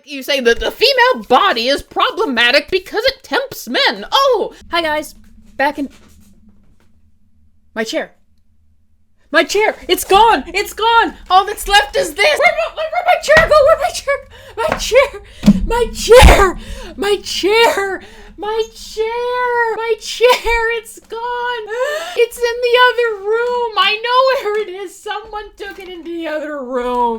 like you say that the female body is problematic because it tempts men. Oh, hi guys. Back in my chair. My chair! It's gone! It's gone! All that's left is this! Where'd my chair go? Where'd my chair? My chair! My chair! My chair! My chair! My chair! It's gone! It's in the other room! I know where it is! Someone took it into the other room!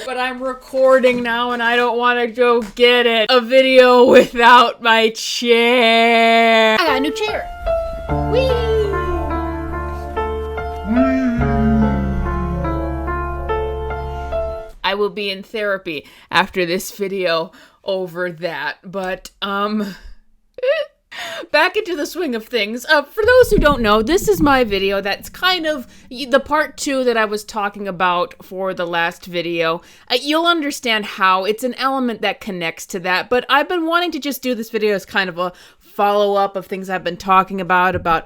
But I'm recording now and I don't want to go get it. A video without my chair! I got a new chair! Whee! I will be in therapy after this video over that, but, back into the swing of things. For those who don't know, this is my video that's kind of the part 2 that I was talking about for the last video. You'll understand how it's an element that connects to that, but I've been wanting to just do this video as kind of a follow-up of things I've been talking about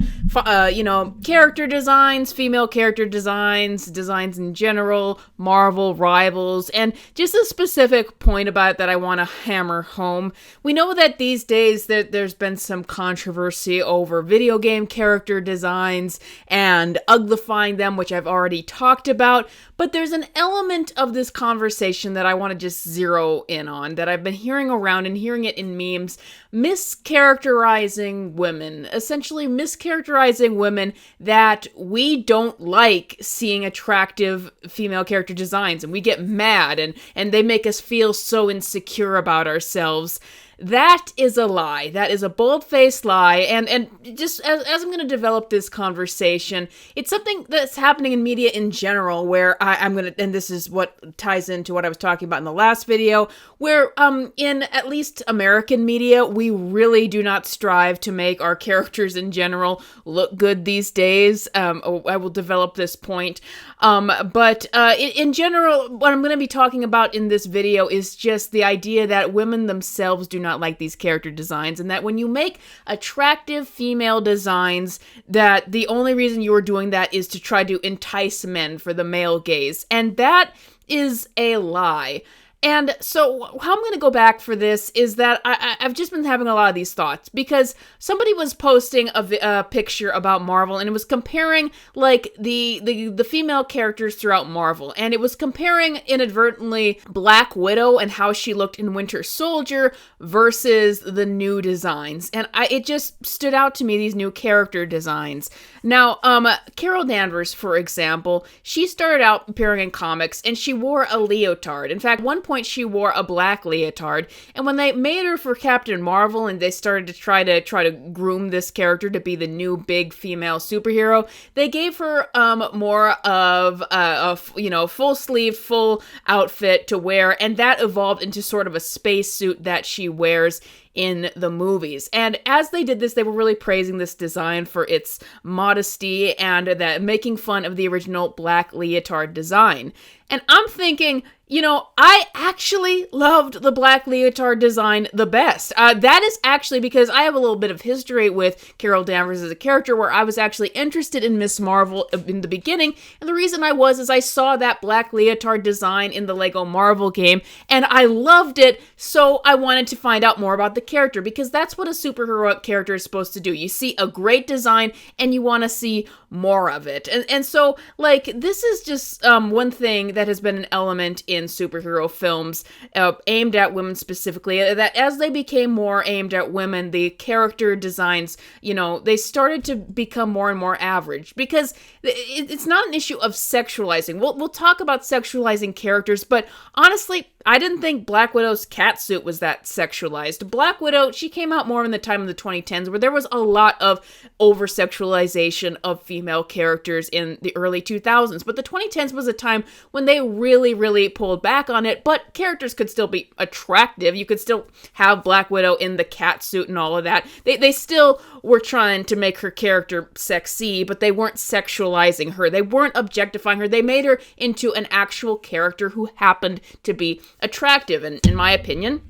character designs, female character designs, designs in general, Marvel, Rivals, and just a specific point about it that I want to hammer home. We know that these days there's been some controversy over video game character designs and uglifying them, which I've already talked about, but there's an element of this conversation that I want to just zero in on, that I've been hearing around and hearing it in memes, mischaracterizing women, essentially mischaracterizing women that we don't like seeing attractive female character designs, and we get mad and they make us feel so insecure about ourselves. That is a lie. That is a bold-faced lie, and just as I'm going to develop this conversation, it's something that's happening in media in general, where I'm going to, and this is what ties into what I was talking about in the last video, where in at least American media, we really do not strive to make our characters in general look good these days. I will develop this point. But in general, what I'm going to be talking about in this video is just the idea that women themselves do not like these character designs, and that when you make attractive female designs, that the only reason you are doing that is to try to entice men for the male gaze, and that is a lie. And so how I'm going to go back for this is that I've just been having a lot of these thoughts, because somebody was posting a picture about Marvel, and it was comparing like the female characters throughout Marvel, and it was comparing inadvertently Black Widow and how she looked in Winter Soldier versus the new designs. And it just stood out to me, these new character designs. Now, Carol Danvers, for example, she started out appearing in comics and she wore a leotard. In fact, at one point she wore a black leotard, and when they made her for Captain Marvel and they started to try to groom this character to be the new big female superhero, they gave her more of a full sleeve, full outfit to wear, and that evolved into sort of a spacesuit that she wears in the movies. And as they did this, they were really praising this design for its modesty and that making fun of the original black leotard design. And I'm thinking, I actually loved the black leotard design the best. That is actually because I have a little bit of history with Carol Danvers as a character, where I was actually interested in Miss Marvel in the beginning. And the reason I was is I saw that black leotard design in the Lego Marvel game, and I loved it, so I wanted to find out more about the character, because that's what a superheroic character is supposed to do. You see a great design, and you want to see more of it. And so, this is just one thing that has been an element in superhero films aimed at women specifically, that as they became more aimed at women, the character designs, they started to become more and more average, because it's not an issue of sexualizing. We'll talk about sexualizing characters, but honestly, I didn't think Black Widow's catsuit was that sexualized. Black Widow, she came out more in the time of the 2010s, where there was a lot of over-sexualization of female characters in the early 2000s. But the 2010s was a time when they really, really pulled back on it, but characters could still be attractive. You could still have Black Widow in the catsuit and all of that. They still were trying to make her character sexy, but they weren't sexualizing her. They weren't objectifying her. They made her into an actual character who happened to be attractive. And in my opinion,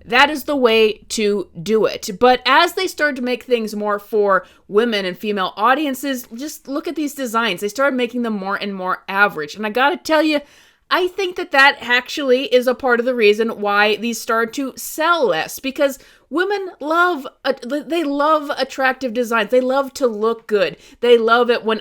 that is the way to do it. But as they started to make things more for women and female audiences, just look at these designs. They started making them more and more average. And I gotta tell you, I think that that actually is a part of the reason why these started to sell less, because women they love attractive designs. They love to look good. They love it when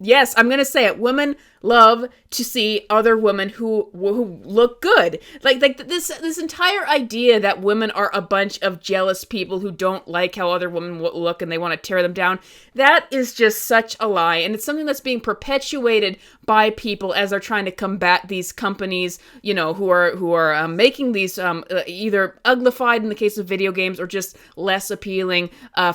yes, I'm going to say it. Women love to see other women who look good. Like this entire idea that women are a bunch of jealous people who don't like how other women look and they want to tear them down. That is just such a lie, and it's something that's being perpetuated by people as they're trying to combat these companies, who are making these either uglified in the case of video games or just less appealing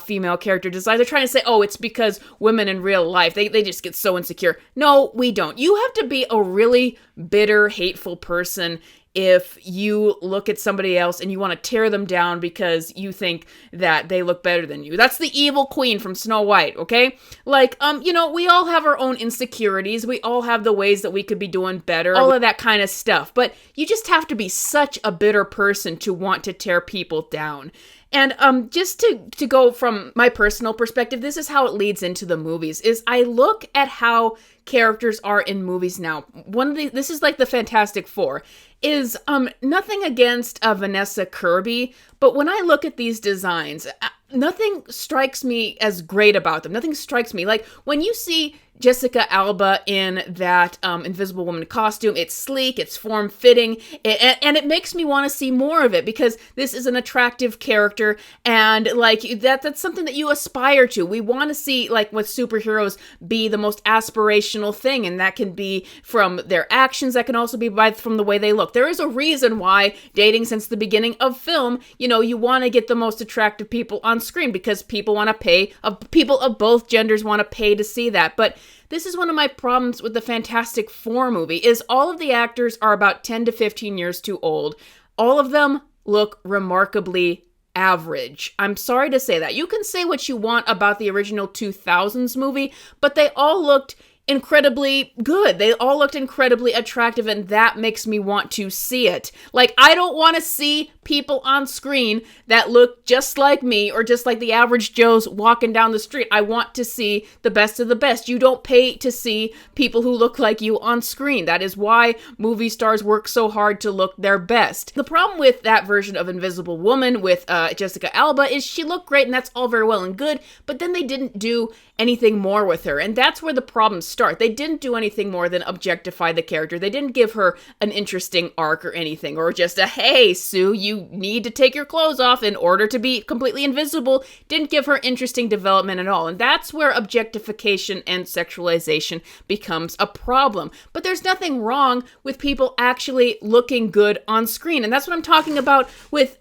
female character designs. They're trying to say, oh, it's because women in real life, they just get so insecure. No, we don't. You have to be a really bitter, hateful person if you look at somebody else and you want to tear them down because you think that they look better than you. That's the evil queen from Snow White, okay? Like, we all have our own insecurities. We all have the ways that we could be doing better, all of that kind of stuff. But you just have to be such a bitter person to want to tear people down. And just to go from my personal perspective, this is how it leads into the movies, is I look at how characters are in movies now. This is like the Fantastic Four, is nothing against Vanessa Kirby, but when I look at these designs, nothing strikes me as great about them. Nothing strikes me. Like, when you see Jessica Alba in that Invisible Woman costume, it's sleek, it's form-fitting, and it makes me want to see more of it, because this is an attractive character, and like that's something that you aspire to. We want to see, like, with superheroes, be the most aspirational thing, and that can be from their actions, that can also be from the way they look. There is a reason why, dating since the beginning of film, you want to get the most attractive people on screen, because people want to pay, people of both genders want to pay to see that. But this is one of my problems with the Fantastic Four movie, is all of the actors are about 10 to 15 years too old. All of them look remarkably average. I'm sorry to say that. You can say what you want about the original 2000s movie, but they all looked incredibly good. They all looked incredibly attractive, and that makes me want to see it. Like, I don't want to see people on screen that look just like me or just like the average Joes walking down the street. I want to see the best of the best. You don't pay to see people who look like you on screen. That is why movie stars work so hard to look their best. The problem with that version of Invisible Woman with Jessica Alba is she looked great, and that's all very well and good, but then they didn't do anything more with her, and that's where the problems start. They didn't do anything more than objectify the character. They didn't give her an interesting arc or anything, or just a, hey, Sue, you need to take your clothes off in order to be completely invisible. Didn't give her interesting development at all, and that's where objectification and sexualization becomes a problem. But there's nothing wrong with people actually looking good on screen, and that's what I'm talking about with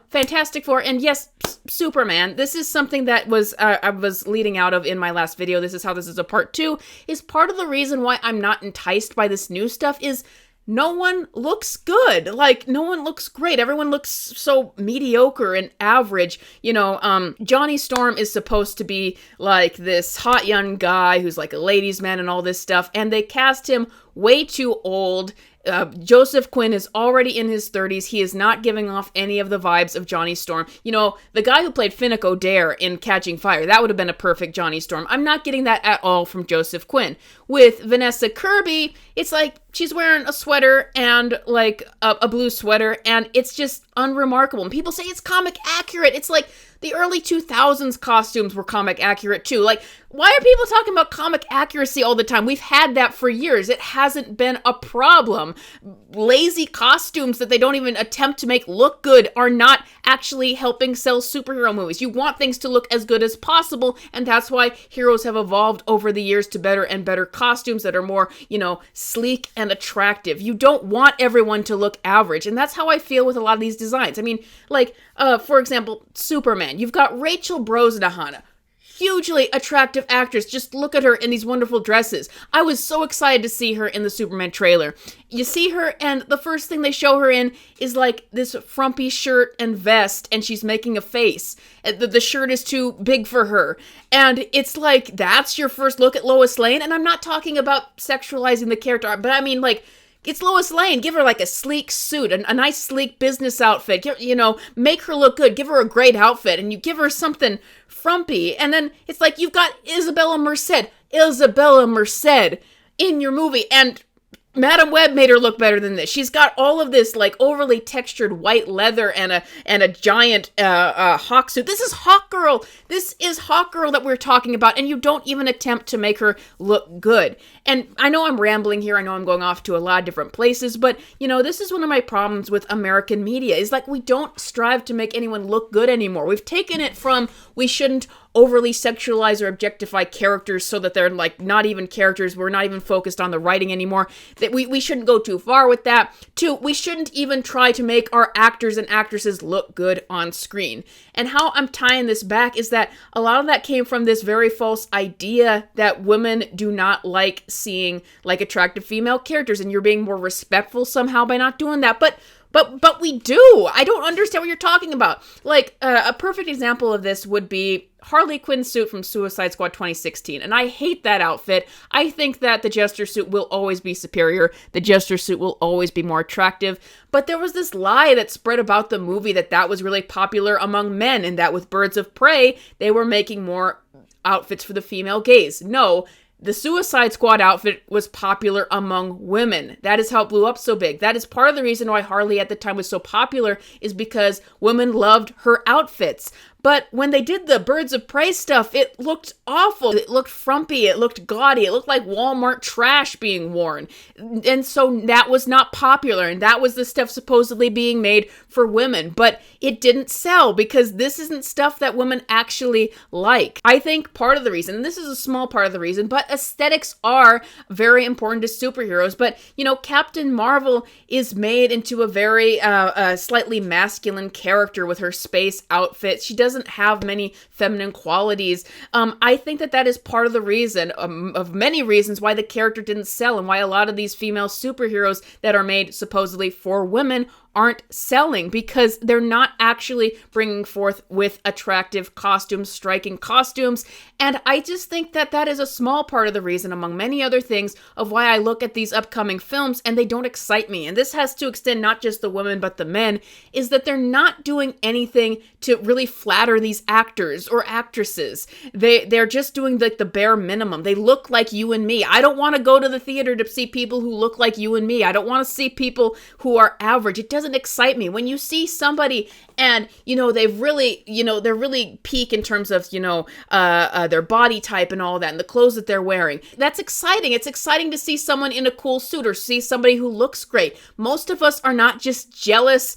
Fantastic Four, and yes, Superman. This is something that was I was leading out of in my last video. This is how this is a part 2. Is part of the reason why I'm not enticed by this new stuff is no one looks good. Like, no one looks great. Everyone looks so mediocre and average. Johnny Storm is supposed to be like this hot young guy who's like a ladies' man and all this stuff, and they cast him way too old. Joseph Quinn is already in his 30s. He is not giving off any of the vibes of Johnny Storm. The guy who played Finnick Odair in Catching Fire, that would have been a perfect Johnny Storm. I'm not getting that at all from Joseph Quinn. With Vanessa Kirby, it's like she's wearing a sweater and like a blue sweater, and it's just unremarkable. And people say it's comic accurate. It's like the early 2000s costumes were comic accurate too. Like, why are people talking about comic accuracy all the time? We've had that for years. It hasn't been a problem. Lazy costumes that they don't even attempt to make look good are not actually helping sell superhero movies. You want things to look as good as possible, and that's why heroes have evolved over the years to better and better costumes that are more, sleek and attractive. You don't want everyone to look average, and that's how I feel with a lot of these designs. I mean, like, for example, Superman. You've got Rachel Brosnahan, hugely attractive actress. Just look at her in these wonderful dresses. I was so excited to see her in the Superman trailer. You see her, and the first thing they show her in is like this frumpy shirt and vest, and she's making a face. The shirt is too big for her. And it's like, that's your first look at Lois Lane? And I'm not talking about sexualizing the character, but I mean, like, it's Lois Lane. Give her like a sleek suit, a nice sleek business outfit. Make her look good. Give her a great outfit, and you give her something frumpy. And then it's like you've got Isabella Merced in your movie, and Madam Web made her look better than this. She's got all of this like overly textured white leather and a giant hawk suit. This is Hawk Girl. This is Hawk Girl that we're talking about, and you don't even attempt to make her look good. And I know I'm rambling here. I know I'm going off to a lot of different places, but this is one of my problems with American media is like we don't strive to make anyone look good anymore. We've taken it from we shouldn't overly sexualize or objectify characters so that they're like not even characters. We're not even focused on the writing anymore. That we shouldn't go too far with that. Two, we shouldn't even try to make our actors and actresses look good on screen. And how I'm tying this back is that a lot of that came from this very false idea that women do not like seeing like attractive female characters, and you're being more respectful somehow by not doing that. But we do. I don't understand what you're talking about. Like, a perfect example of this would be Harley Quinn's suit from Suicide Squad 2016. And I hate that outfit. I think that the Jester suit will always be superior. The Jester suit will always be more attractive. But there was this lie that spread about the movie that was really popular among men, and that with Birds of Prey, they were making more outfits for the female gaze. No. The Suicide Squad outfit was popular among women. That is how it blew up so big. That is part of the reason why Harley at the time was so popular, is because women loved her outfits. But when they did the Birds of Prey stuff, it looked awful. It looked frumpy. It looked gaudy. It looked like Walmart trash being worn. And so that was not popular. And that was the stuff supposedly being made for women. But it didn't sell because this isn't stuff that women actually like. I think part of the reason, and this is a small part of the reason, but aesthetics are very important to superheroes. But, Captain Marvel is made into a very slightly masculine character with her space outfit. She doesn't have many feminine qualities. I think that is part of the reason, of many reasons, why the character didn't sell and why a lot of these female superheroes that are made supposedly for women aren't selling, because they're not actually bringing forth with attractive costumes, striking costumes. And I just think that is a small part of the reason, among many other things, of why I look at these upcoming films and they don't excite me. And this has to extend not just the women, but the men, is that they're not doing anything to really flatter these actors or actresses. They're just doing the bare minimum. They look like you and me. I don't want to go to the theater to see people who look like you and me. I don't want to see people who are average. It doesn't excite me. When you see somebody and, they've really, they're really peak in terms of, their body type and all that, and the clothes that they're wearing. That's exciting. It's exciting to see someone in a cool suit or see somebody who looks great. Most of us are not just jealous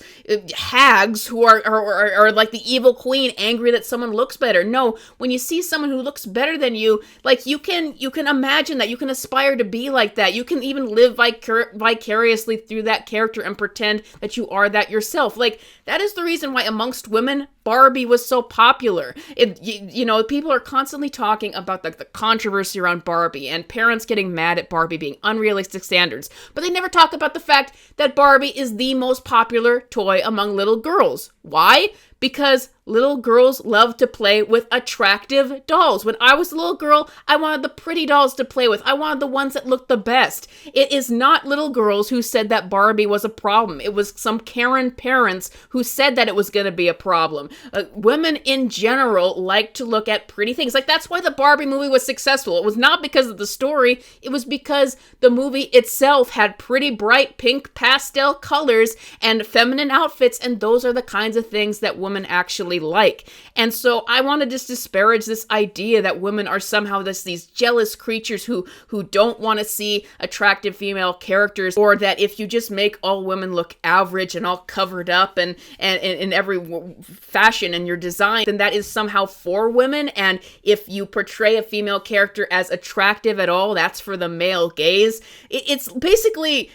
hags who are like the evil queen, angry that someone looks better. No, when you see someone who looks better than you, like you can imagine that. You can aspire to be like that. You can even live vicariously through that character and pretend that you are that yourself. Like, that is the reason why amongst women, Barbie was so popular. People are constantly talking about the controversy around Barbie and parents getting mad at Barbie being unrealistic standards, but they never talk about the fact that Barbie is the most popular toy among little girls. Why? Because little girls love to play with attractive dolls. When I was a little girl, I wanted the pretty dolls to play with. I wanted the ones that looked the best. It is not little girls who said that Barbie was a problem. It was some Karen parents who said that it was going to be a problem. Women in general like to look at pretty things. Like, that's why the Barbie movie was successful. It was not because of the story. It was because the movie itself had pretty bright pink pastel colors and feminine outfits, and those are the kinds of things that women actually like. And so I want to just disparage this idea that women are somehow these jealous creatures who don't want to see attractive female characters, or that if you just make all women look average and all covered up and in every fashion in your design, then that is somehow for women. And if you portray a female character as attractive at all, that's for the male gaze. It's basically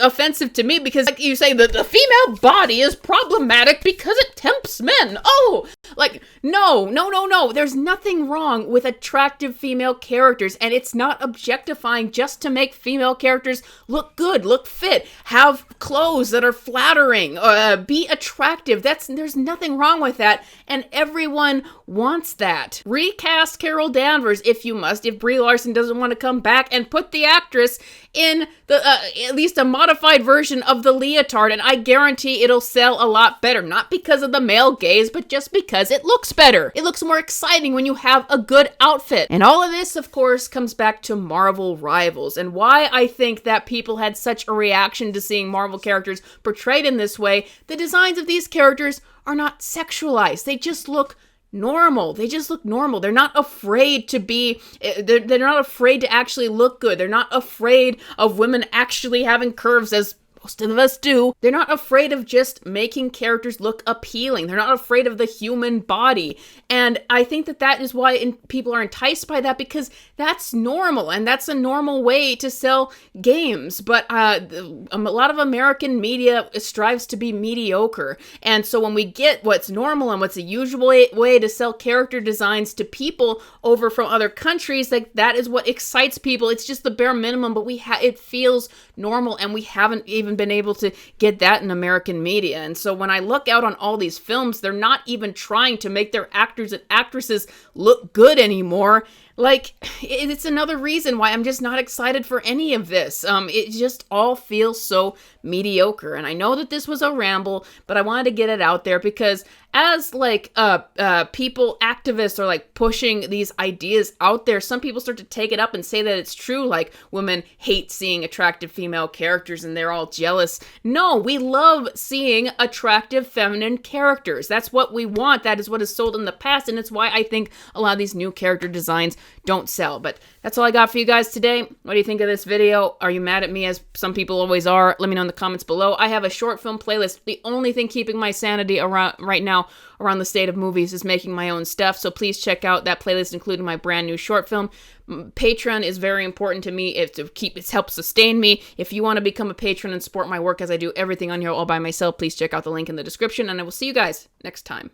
offensive to me, because like you say, the female body is problematic because it tempts men. Oh, like, no. There's nothing wrong with attractive female characters, and it's not objectifying just to make female characters look good, look fit, have clothes that are flattering, be attractive. There's nothing wrong with that, and everyone wants that. Recast Carol Danvers if you must, if Brie Larson doesn't want to come back, and put the actress in the at least a modified version of the leotard, and I guarantee it'll sell a lot better. Not because of the male gaze, but just because it looks better. It looks more exciting when you have a good outfit. And all of this, of course, comes back to Marvel Rivals, and why I think that people had such a reaction to seeing Marvel characters portrayed in this way. The designs of these characters are not sexualized. They just look normal. They just look normal. They're not afraid to be, they're not afraid to actually look good. They're not afraid of women actually having curves, as most of us do. They're not afraid of just making characters look appealing. They're not afraid of the human body. And I think that that is why people are enticed by that, because that's normal, and that's a normal way to sell games. But a lot of American media strives to be mediocre. And so when we get what's normal and what's a usual way to sell character designs to people over from other countries, like that is what excites people. It's just the bare minimum, but it feels normal, and we haven't even been able to get that in American media. And so when I look out on all these films, they're not even trying to make their actors and actresses look good anymore. Like, it's another reason why I'm just not excited for any of this. It just all feels so mediocre. And I know that this was a ramble, but I wanted to get it out there because as like people, activists are like pushing these ideas out there, some people start to take it up and say that it's true, like women hate seeing attractive female characters and they're all jealous. No, we love seeing attractive feminine characters. That's what we want. That is what is sold in the past, and it's why I think a lot of these new character designs don't sell. But that's all I got for you guys today. What do you think of this video? Are you mad at me, as some people always are? Let me know in the comments below. I have a short film playlist. The only thing keeping my sanity around right now around the state of movies is making my own stuff, so please check out that playlist, including my brand new short film. Patreon is very important to me. It helps sustain me. If you want to become a patron and support my work as I do everything on here all by myself, please check out the link in the description, and I will see you guys next time.